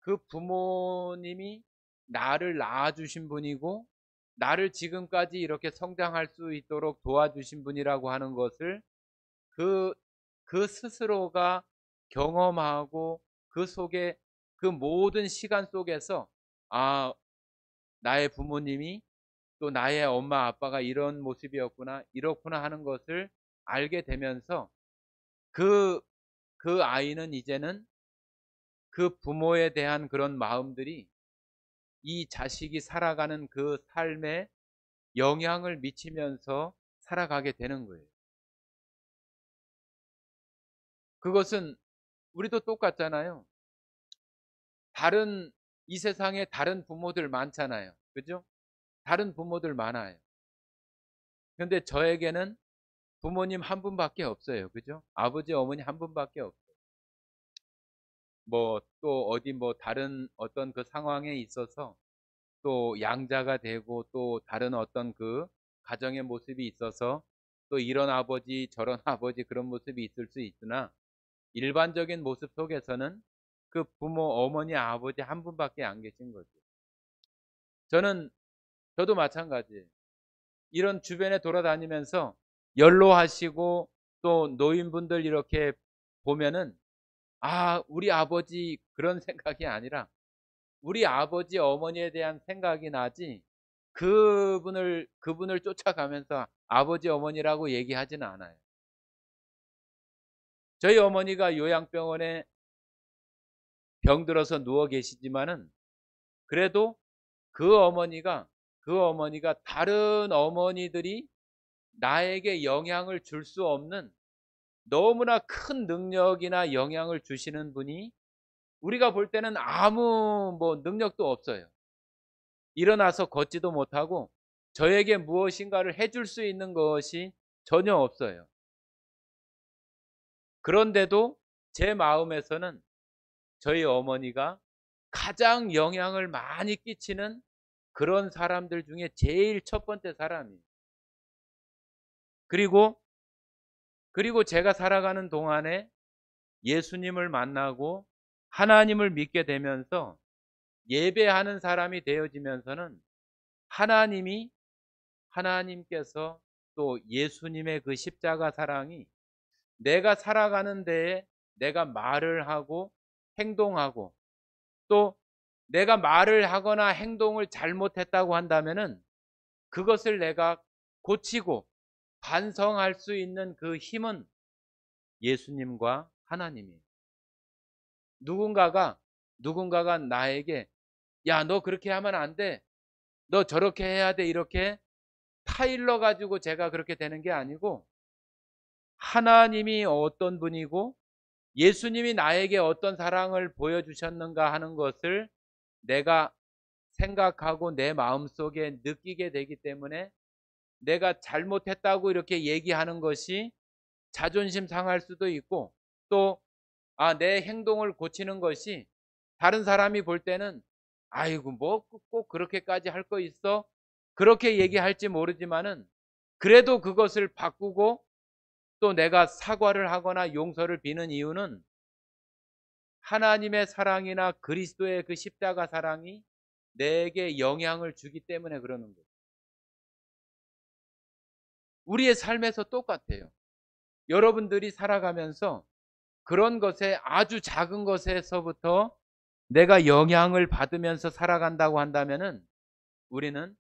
Speaker 1: 그 부모님이 나를 낳아주신 분이고 나를 지금까지 이렇게 성장할 수 있도록 도와주신 분이라고 하는 것을 그, 그 스스로가 경험하고 그 속에 그 모든 시간 속에서 아, 나의 부모님이 또 나의 엄마 아빠가 이런 모습이었구나, 이렇구나 하는 것을 알게 되면서 그, 그 아이는 이제는 그 부모에 대한 그런 마음들이 이 자식이 살아가는 그 삶에 영향을 미치면서 살아가게 되는 거예요. 그것은 우리도 똑같잖아요. 다른 이 세상에 다른 부모들 많잖아요. 그죠? 다른 부모들 많아요. 근데 저에게는 부모님 한 분밖에 없어요. 그죠? 아버지, 어머니 한 분밖에 없어요. 뭐 또 어디 뭐 다른 어떤 그 상황에 있어서 또 양자가 되고 또 다른 어떤 그 가정의 모습이 있어서 또 이런 아버지 저런 아버지 그런 모습이 있을 수 있으나 일반적인 모습 속에서는 그 부모 어머니 아버지 한 분밖에 안 계신 거죠. 저는 저도 마찬가지예요. 이런 주변에 돌아다니면서 연로하시고 또 노인분들 이렇게 보면은 아, 우리 아버지 그런 생각이 아니라 우리 아버지 어머니에 대한 생각이 나지 그분을 쫓아가면서 아버지 어머니라고 얘기하지는 않아요. 저희 어머니가 요양병원에 병들어서 누워 계시지만은 그래도 그 어머니가 다른 어머니들이 나에게 영향을 줄 수 없는 너무나 큰 능력이나 영향을 주시는 분이 우리가 볼 때는 아무 뭐 능력도 없어요. 일어나서 걷지도 못하고 저에게 무엇인가를 해줄 수 있는 것이 전혀 없어요. 그런데도 제 마음에서는 저희 어머니가 가장 영향을 많이 끼치는 그런 사람들 중에 제일 첫 번째 사람이에요. 그리고 제가 살아가는 동안에 예수님을 만나고 하나님을 믿게 되면서 예배하는 사람이 되어지면서는 하나님이 하나님께서 또 예수님의 그 십자가 사랑이 내가 살아가는 데에 내가 말을 하고 행동하고 또 내가 말을 하거나 행동을 잘못했다고 한다면은 그것을 내가 고치고 반성할 수 있는 그 힘은 예수님과 하나님이에요. 누군가가 나에게 야, 너 그렇게 하면 안 돼. 너 저렇게 해야 돼. 이렇게 타일러 가지고 제가 그렇게 되는 게 아니고 하나님이 어떤 분이고 예수님이 나에게 어떤 사랑을 보여주셨는가 하는 것을 내가 생각하고 내 마음속에 느끼게 되기 때문에 내가 잘못했다고 이렇게 얘기하는 것이 자존심 상할 수도 있고 또 내 행동을 고치는 것이 다른 사람이 볼 때는 아이고 뭐 꼭 그렇게까지 할 거 있어? 그렇게 얘기할지 모르지만은 그래도 그것을 바꾸고 또 내가 사과를 하거나 용서를 비는 이유는 하나님의 사랑이나 그리스도의 그 십자가 사랑이 내게 영향을 주기 때문에 그러는 거예요. 우리의 삶에서 똑같아요. 여러분들이 살아가면서 그런 것에 아주 작은 것에서부터 내가 영향을 받으면서 살아간다고 한다면은 우리는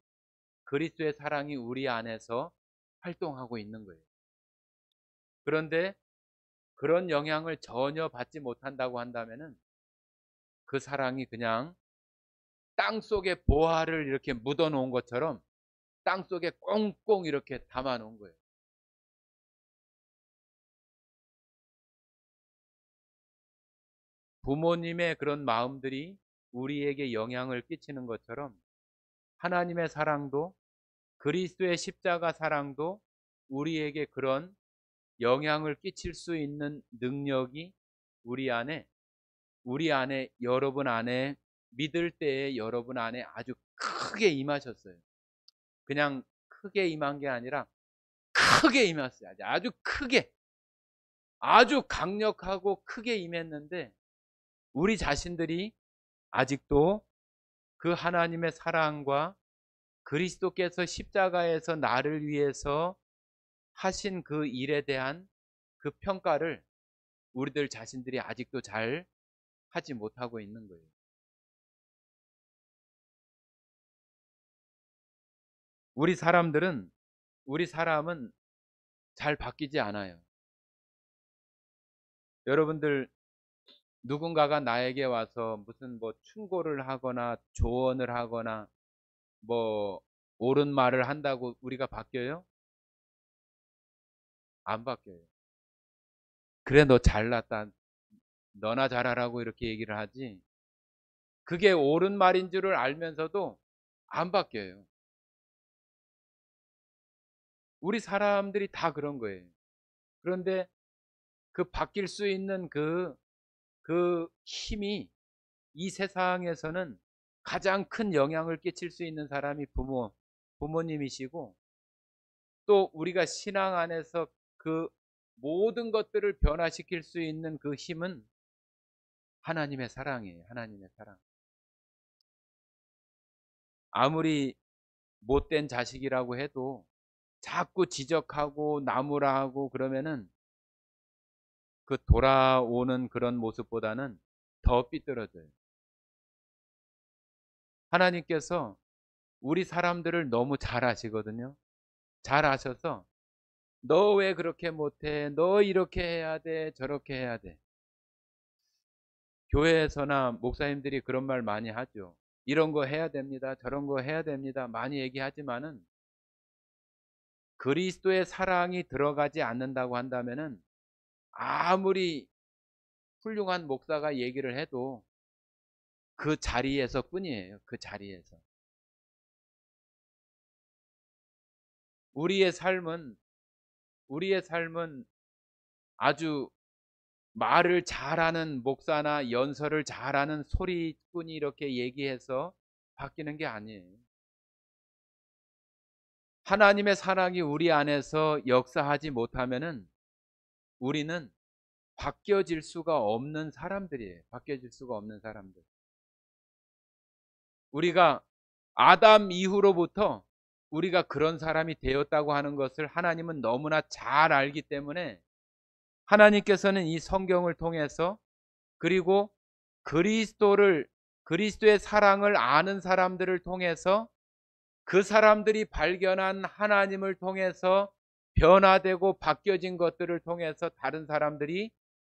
Speaker 1: 그리스도의 사랑이 우리 안에서 활동하고 있는 거예요. 그런데 그런 영향을 전혀 받지 못한다고 한다면은 그 사랑이 그냥 땅 속에 보화를 이렇게 묻어 놓은 것처럼 땅 속에 꽁꽁 이렇게 담아 놓은 거예요. 부모님의 그런 마음들이 우리에게 영향을 끼치는 것처럼 하나님의 사랑도 그리스도의 십자가 사랑도 우리에게 그런 영향을 끼칠 수 있는 능력이 우리 안에 여러분 안에 믿을 때에 여러분 안에 아주 크게 임하셨어요. 그냥 크게 임한 게 아니라 크게 임했어요. 아주 크게 아주 강력하고 크게 임했는데 우리 자신들이 아직도 그 하나님의 사랑과 그리스도께서 십자가에서 나를 위해서 하신 그 일에 대한 그 평가를 우리들 자신들이 아직도 잘 하지 못하고 있는 거예요. 우리 사람은 잘 바뀌지 않아요. 여러분들 누군가가 나에게 와서 무슨 뭐 충고를 하거나 조언을 하거나 뭐 옳은 말을 한다고 우리가 바뀌어요? 안 바뀌어요. 그래 너 잘났다. 너나 잘하라고 이렇게 얘기를 하지. 그게 옳은 말인 줄을 알면서도 안 바뀌어요. 우리 사람들이 다 그런 거예요. 그런데 그 바뀔 수 있는 그 힘이 이 세상에서는 가장 큰 영향을 끼칠 수 있는 사람이 부모님이시고, 또 우리가 신앙 안에서 그 모든 것들을 변화시킬 수 있는 그 힘은 하나님의 사랑이에요. 하나님의 사랑. 아무리 못된 자식이라고 해도 자꾸 지적하고 나무라 하고 그러면은 그 돌아오는 그런 모습보다는 더 삐뚤어져요. 하나님께서 우리 사람들을 너무 잘 아시거든요. 잘 아셔서 너 왜 그렇게 못해? 너 이렇게 해야 돼. 저렇게 해야 돼. 교회에서나 목사님들이 그런 말 많이 하죠. 이런 거 해야 됩니다. 저런 거 해야 됩니다. 많이 얘기하지만은 그리스도의 사랑이 들어가지 않는다고 한다면은 아무리 훌륭한 목사가 얘기를 해도 그 자리에서 뿐이에요. 그 자리에서. 우리의 삶은, 우리의 삶은 아주 말을 잘하는 목사나 연설을 잘하는 소리꾼이 이렇게 얘기해서 바뀌는 게 아니에요. 하나님의 사랑이 우리 안에서 역사하지 못하면은 우리는 바뀌어질 수가 없는 사람들이에요. 바뀌어질 수가 없는 사람들. 우리가 아담 이후로부터 우리가 그런 사람이 되었다고 하는 것을 하나님은 너무나 잘 알기 때문에 하나님께서는 이 성경을 통해서, 그리고 그리스도의 사랑을 아는 사람들을 통해서, 그 사람들이 발견한 하나님을 통해서 변화되고 바뀌어진 것들을 통해서 다른 사람들이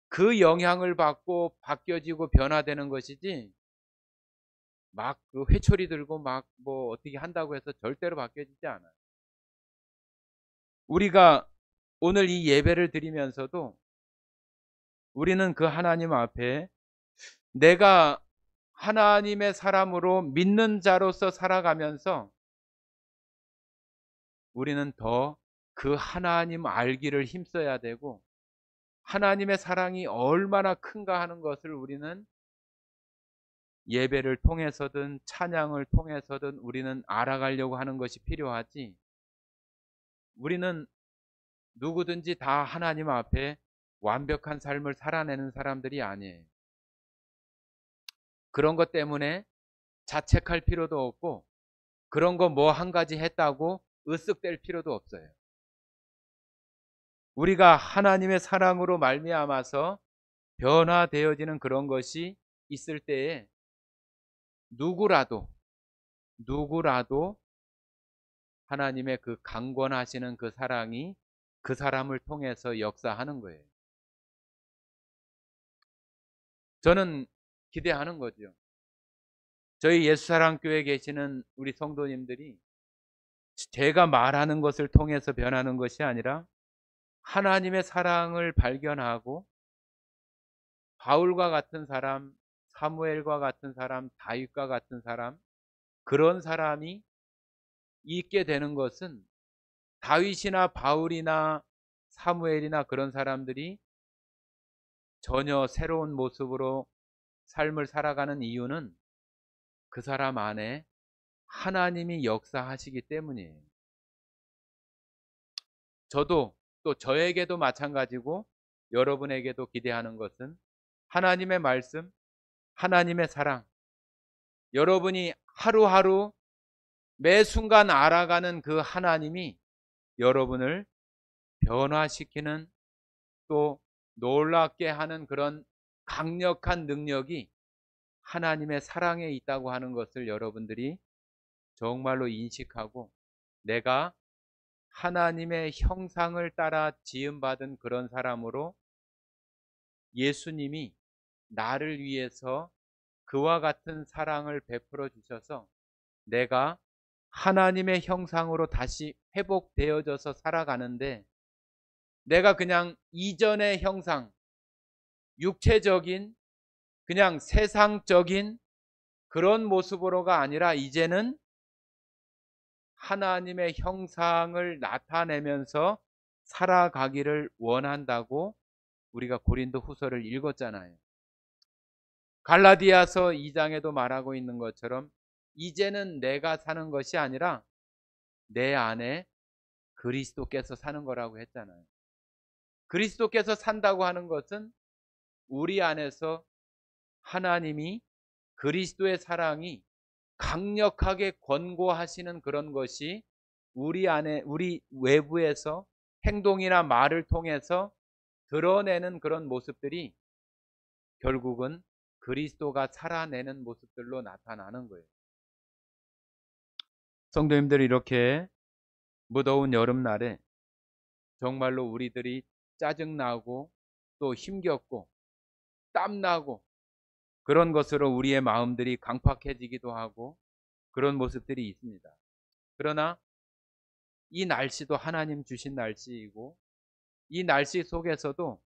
Speaker 1: 그 영향을 받고 바뀌어지고 변화되는 것이지, 막 그 회초리 들고 막 뭐 어떻게 한다고 해서 절대로 바뀌어지지 않아요. 우리가 오늘 이 예배를 드리면서도 우리는 그 하나님 앞에 내가 하나님의 사람으로 믿는 자로서 살아가면서 우리는 더 그 하나님 알기를 힘써야 되고, 하나님의 사랑이 얼마나 큰가 하는 것을 우리는 예배를 통해서든 찬양을 통해서든 우리는 알아가려고 하는 것이 필요하지. 우리는 누구든지 다 하나님 앞에 완벽한 삶을 살아내는 사람들이 아니에요. 그런 것 때문에 자책할 필요도 없고, 그런 거 뭐 한 가지 했다고 으쓱댈 필요도 없어요. 우리가 하나님의 사랑으로 말미암아서 변화되어지는 그런 것이 있을 때에 누구라도 하나님의 그 강권하시는 그 사랑이 그 사람을 통해서 역사하는 거예요. 저는 기대하는 거죠. 저희 예수사랑교회에 계시는 우리 성도님들이 제가 말하는 것을 통해서 변하는 것이 아니라 하나님의 사랑을 발견하고 바울과 같은 사람, 사무엘과 같은 사람, 다윗과 같은 사람, 그런 사람이 있게 되는 것은, 다윗이나 바울이나 사무엘이나 그런 사람들이 전혀 새로운 모습으로 삶을 살아가는 이유는 그 사람 안에 하나님이 역사하시기 때문이에요. 저도, 또 저에게도 마찬가지고 여러분에게도 기대하는 것은 하나님의 말씀, 하나님의 사랑, 여러분이 하루하루 매 순간 알아가는 그 하나님이 여러분을 변화시키는, 또 놀랍게 하는 그런 강력한 능력이 하나님의 사랑에 있다고 하는 것을 여러분들이 정말로 인식하고, 내가 하나님의 형상을 따라 지음받은 그런 사람으로 예수님이 나를 위해서 그와 같은 사랑을 베풀어 주셔서 내가 하나님의 형상으로 다시 회복되어져서 살아가는데, 내가 그냥 이전의 형상, 육체적인, 그냥 세상적인 그런 모습으로가 아니라 이제는 하나님의 형상을 나타내면서 살아가기를 원한다고 우리가 고린도 후서를 읽었잖아요. 갈라디아서 2장에도 말하고 있는 것처럼 이제는 내가 사는 것이 아니라 내 안에 그리스도께서 사는 거라고 했잖아요. 그리스도께서 산다고 하는 것은 우리 안에서 하나님이 그리스도의 사랑이 강력하게 권고하시는 그런 것이 우리 안에, 우리 외부에서 행동이나 말을 통해서 드러내는 그런 모습들이 결국은 그리스도가 살아내는 모습들로 나타나는 거예요. 성도님들, 이렇게 무더운 여름날에 정말로 우리들이 짜증나고 또 힘겹고 땀나고 그런 것으로 우리의 마음들이 강팍해지기도 하고 그런 모습들이 있습니다. 그러나 이 날씨도 하나님 주신 날씨이고 이 날씨 속에서도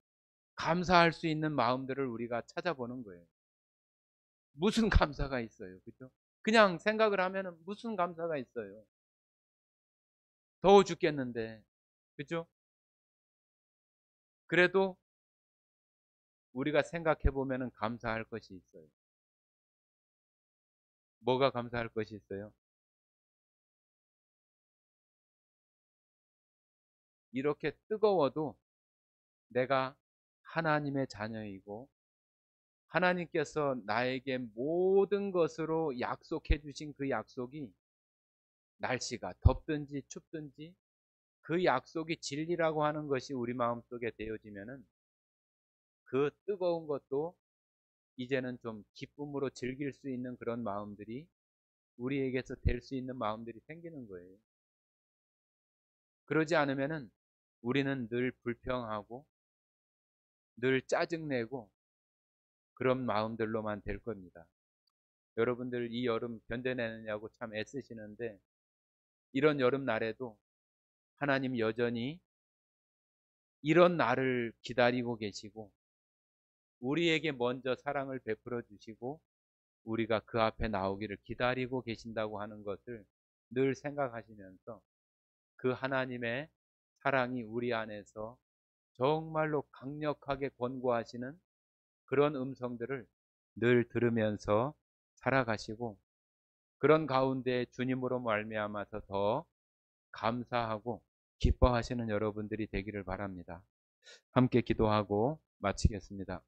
Speaker 1: 감사할 수 있는 마음들을 우리가 찾아보는 거예요. 무슨 감사가 있어요, 그죠? 그냥 생각을 하면 무슨 감사가 있어요. 더워 죽겠는데, 그죠? 그래도 우리가 생각해 보면 감사할 것이 있어요. 뭐가 감사할 것이 있어요? 이렇게 뜨거워도 내가 하나님의 자녀이고 하나님께서 나에게 모든 것으로 약속해 주신 그 약속이 날씨가 덥든지 춥든지 그 약속이 진리라고 하는 것이 우리 마음속에 되어지면은 그 뜨거운 것도 이제는 좀 기쁨으로 즐길 수 있는 그런 마음들이 우리에게서 될 수 있는 마음들이 생기는 거예요. 그러지 않으면은 우리는 늘 불평하고 늘 짜증내고 그런 마음들로만 될 겁니다. 여러분들 이 여름 견뎌내느냐고 참 애쓰시는데 이런 여름날에도 하나님 여전히 이런 날을 기다리고 계시고 우리에게 먼저 사랑을 베풀어 주시고 우리가 그 앞에 나오기를 기다리고 계신다고 하는 것을 늘 생각하시면서 그 하나님의 사랑이 우리 안에서 정말로 강력하게 권고하시는 그런 음성들을 늘 들으면서 살아가시고 그런 가운데 주님으로 말미암아서 더 감사하고 기뻐하시는 여러분들이 되기를 바랍니다. 함께 기도하고 마치겠습니다.